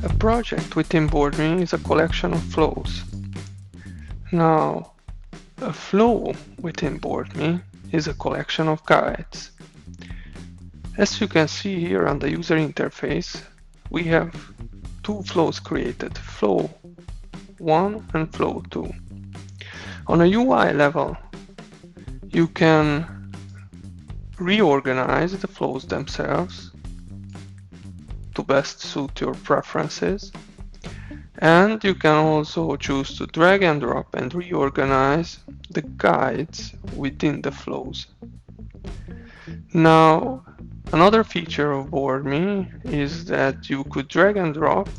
A project within boardme is a collection of flows. Now, a flow within boardme is a collection of guides. As you can see here on the user interface, we have two flows created, flow 1 and flow 2. On a UI level, you can reorganize the flows themselves to best suit your preferences, and you can also choose to drag and drop and reorganize the guides within the flows. Now, another feature of boardme is that you could drag and drop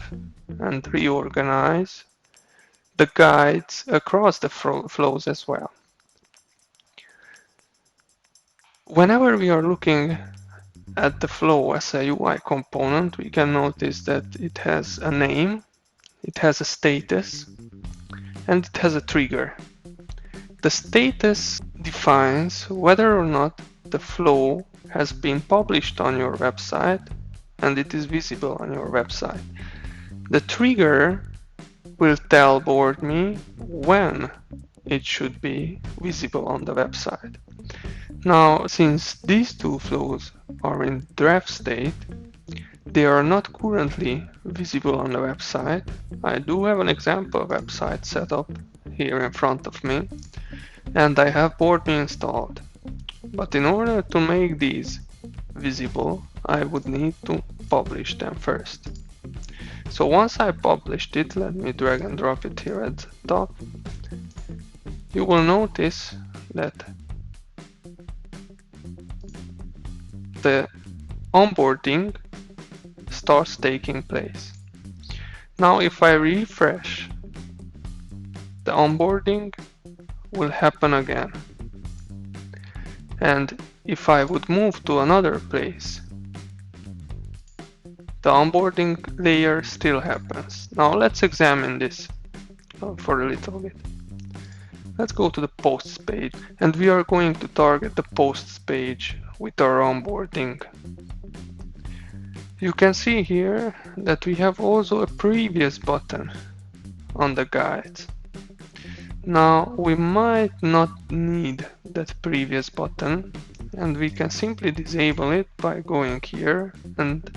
and reorganize the guides across the flows as well. Whenever we are looking at the flow as a UI component, we can notice that it has a name, it has a status, and it has a trigger. The status defines whether or not the flow has been published on your website and it is visible on your website. The trigger will tell boardme when it should be visible on the website. Now, since these two flows are in draft state, they are not currently visible on the website. I do have an example website set up here in front of me, and I have boardme installed. But in order to make these visible, I would need to publish them first. So once I published it, let me drag and drop it here at the top, you will notice that the onboarding starts taking place. Now if I refresh, the onboarding will happen again. And if I would move to another place, the onboarding layer still happens. Now let's examine this for a little bit. Let's go to the posts page, and we are going to target the posts page with our onboarding. You can see here that we have also a previous button on the guides. Now we might not need that previous button, and we can simply disable it by going here and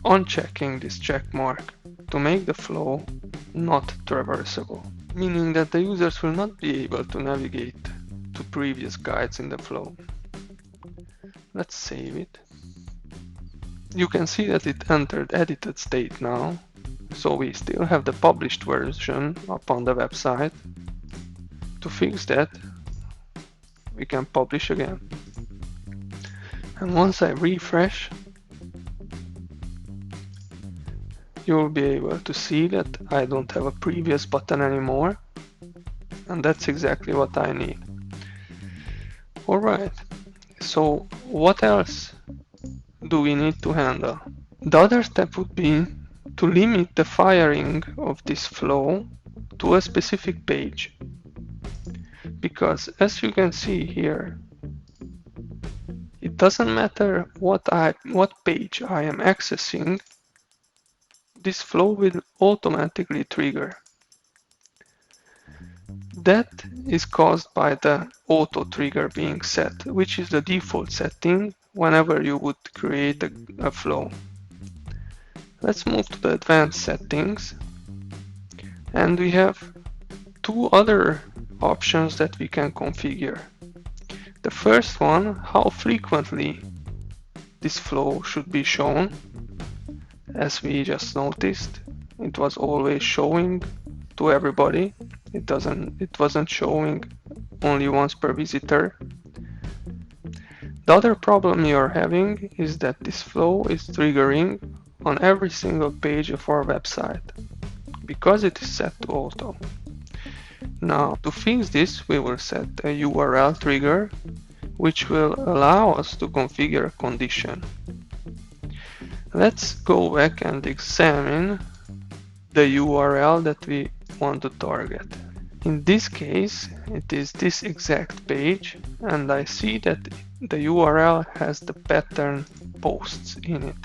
unchecking this check mark to make the flow not traversable, meaning that the users will not be able to navigate to previous guides in the flow. Let's save it. You can see that it entered edited state now, so we still have the published version up on the website. To fix that, we can publish again. And once I refresh, you'll be able to see that I don't have a previous button anymore, and that's exactly what I need. Alright, so what else do we need to handle? The other step would be to limit the firing of this flow to a specific page. Because as you can see here, it doesn't matter what page I am accessing, this flow will automatically trigger. That is caused by the auto trigger being set, which is the default setting whenever you would create a flow. Let's move to the advanced settings, and we have two other options that we can configure. The first one, how frequently this flow should be shown. As we just noticed, it was always showing to everybody. It wasn't showing only once per visitor. The other problem you are having is that this flow is triggering on every single page of our website because it is set to auto. Now, to fix this, we will set a URL trigger, which will allow us to configure a condition. Let's go back and examine the URL that we want to target. In this case, it is this exact page, and I see that the URL has the pattern posts in it.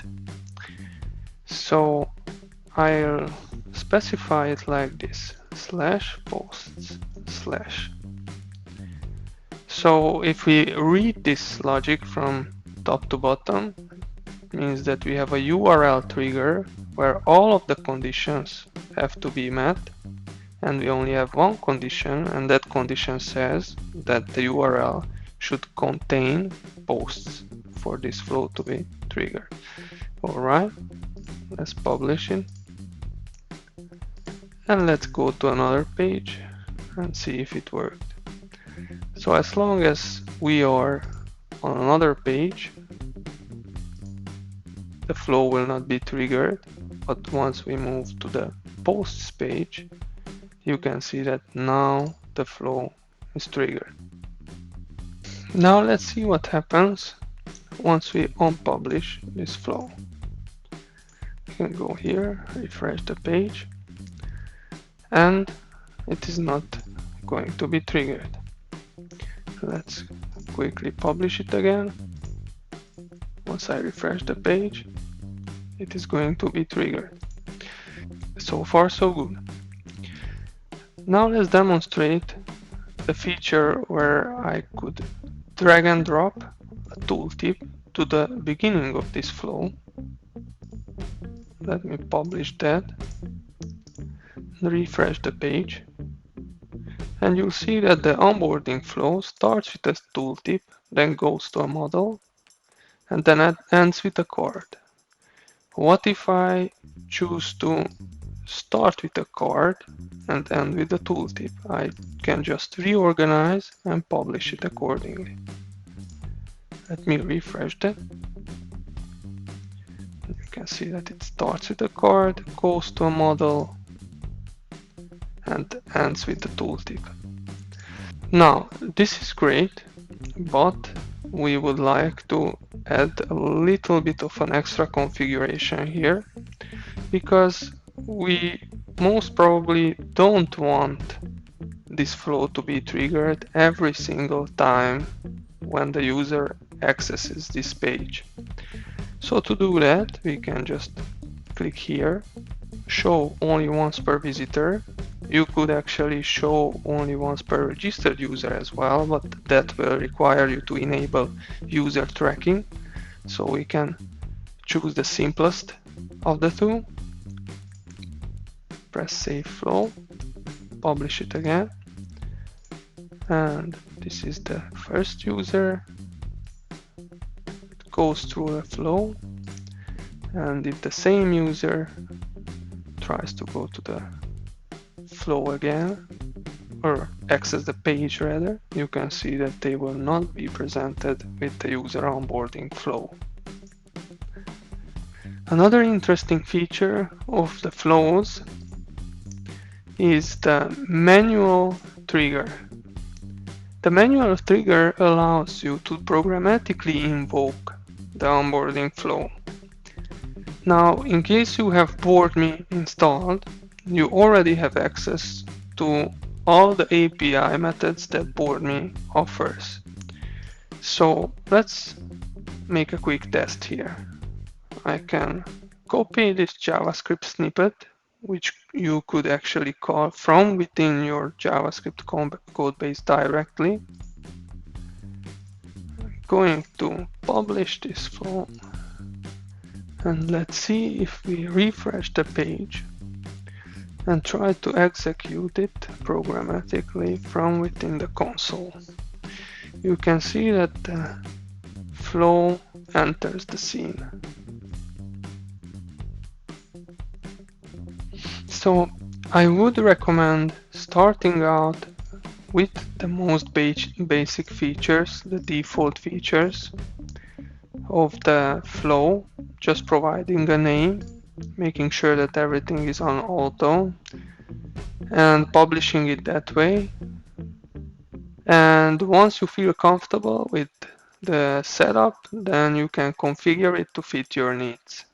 So I'll specify it like this, slash posts slash. So if we read this logic from top to bottom, it means that we have a URL trigger where all of the conditions have to be met, and we only have one condition, and that condition says that the URL should contain posts for this flow to be triggered. Alright, let's publish it. And let's go to another page and see if it worked. So as long as we are on another page, the flow will not be triggered, but once we move to the posts page, you can see that now the flow is triggered. Now let's see what happens once we unpublish this flow. You can go here, refresh the page, and it is not going to be triggered. Let's quickly publish it again. Once I refresh the page, it is going to be triggered. So far so good. Now let's demonstrate the feature where I could drag and drop a tooltip to the beginning of this flow. Let me publish that, refresh the page, and you'll see that the onboarding flow starts with a tooltip, then goes to a model, and then it ends with a card. What if I choose to start with a card and end with a tooltip? I can just reorganize and publish it accordingly. Let me refresh that. You can see that it starts with a card, goes to a model, and ends with the tooltip. Now, this is great, but we would like to add a little bit of an extra configuration here, because we most probably don't want this flow to be triggered every single time when the user accesses this page. So to do that, we can just click here, show only once per visitor. You could actually show only once per registered user as well, but that will require you to enable user tracking. So we can choose the simplest of the two. Press save flow, publish it again. And this is the first user. It goes through a flow. And if the same user tries to go to the flow again, or access the page rather, you can see that they will not be presented with the user onboarding flow. Another interesting feature of the flows is the manual trigger. The manual trigger allows you to programmatically invoke the onboarding flow. Now, in case you have boardme installed, you already have access to all the API methods that boardme offers. So let's make a quick test here. I can copy this JavaScript snippet, which you could actually call from within your JavaScript code base directly. I'm going to publish this flow, and let's see if we refresh the page and try to execute it programmatically from within the console. You can see that the flow enters the scene. So I would recommend starting out with the most basic features, the default features of the flow, just providing a name, making sure that everything is on auto, and publishing it that way. And once you feel comfortable with the setup, then you can configure it to fit your needs.